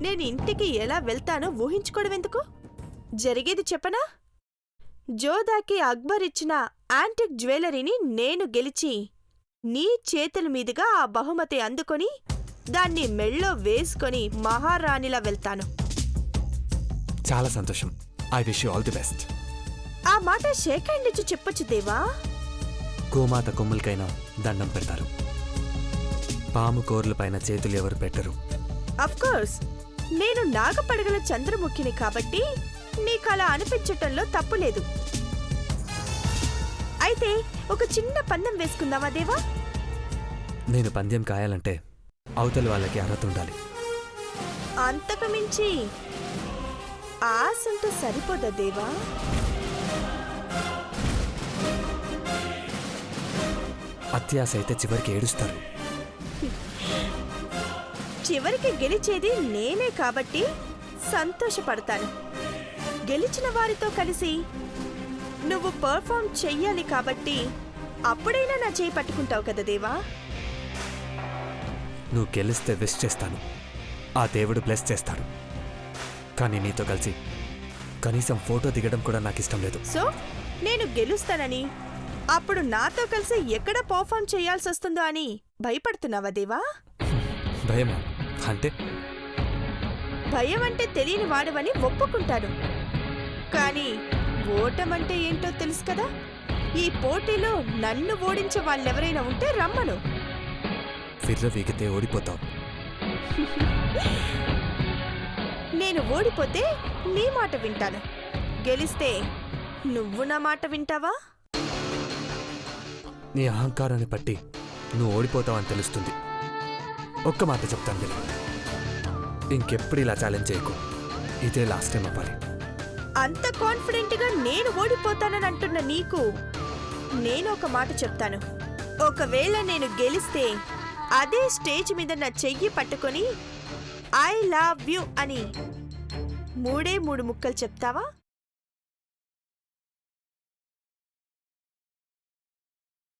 నేను ఇంటికి ఎలా వెళ్తానో ఊహించుకోవడం ఎందుకు? జరిగేది చెప్పనా? జోధాకి అక్బర్ ఇచ్చిన యాంటిక్ జ్యువెలరీని నేను గెలిచి నీ చేతుల మీదుగా ఆ బహుమతి అందుకొని దాన్ని మెళ్ళో వేసుకొని మహారాణిలా వెళ్తాను. చాలా సంతోషం. I wish you all the best. ఆ మాట షేక్ హ్యాండ్ ఇచ్చి చెప్పొచ్చు దేవా. గోమాత కొమ్ములకైనా దండం పెడతారు, పాము కోర్లపైన చేతులు ఎవరు పెట్టరు. అఫ్కోర్స్ నేను నాగపడగల చంద్రముఖిని కాబట్టి నీకలా అనిపించటంలో తప్పులేదు. అయితే ఒక చిన్న పందెం వేసుకుందామా దేవా? నేను పందెం కాయాలంటే అవతల వాళ్ళకి అర్హత ఉండాలి. అంతకు మించి ఆశంటే సరిపోదా దేవా? అత్యాశ అయితే చివరికి ఏడుస్తారు. చివరికి గెలిచేది నేనే కాబట్టి సంతోషపడతాను. గెలిచిన వారితో కలిసి నువ్వు పర్ఫార్మ్ చెయ్యాలి కాబట్టి అప్పుడైనా నా చేయి పట్టుకుంటావు కదా దేవా? నువ్వు గెలిస్తే విష్ చేస్తాను, ఆ దేవుడు బ్లెస్ చేస్తాడు. కానీ నీతో కలిసి కనీసం ఫోటో దిగడం కూడా నాకు ఇష్టం లేదు. సో నేను గెలుస్తానని అప్పుడు నాతో కలిసి ఎక్కడ పర్ఫార్మ్ చేయాల్సి వస్తుందో అని భయపడుతున్నావా దేవా? భయమా? అంటే భయం అంటే తెలియని వాడవని ఒప్పుకుంటాను. కానీ ఓటమంటే ఏంటో తెలుసు కదా. ఈ పోటీలో నన్ను ఓడించే వాళ్ళెవరైనా ఉంటే రమ్మను. ఫిర్ర వీగితే ఓడిపోతావు. నేను ఓడిపోతే నీ మాట వింటాను, గెలిస్తే నువ్వు నా మాట వింటావా? నీ అహంకారాన్ని బట్టి నువ్వు ఓడిపోతావని తెలుస్తుంది. ఒక్క మాట చెప్తాను విను, ఇంకెప్పుడు ఇలా ఛాలెంజ్ చేయకు. ఇదే లాస్ట్ టైం అవ్వాలి. అంత కాన్ఫిడెంట్గా నేను ఓడిపోతానని అంటున్న నీకు నేను ఒక మాట చెప్తాను. ఒకవేళ నేను గెలిస్తే అదే స్టేజ్ మీద నా చెయ్యి పట్టుకొని ఐ లవ్ యు అని 3 ముక్కలు చెప్తావా?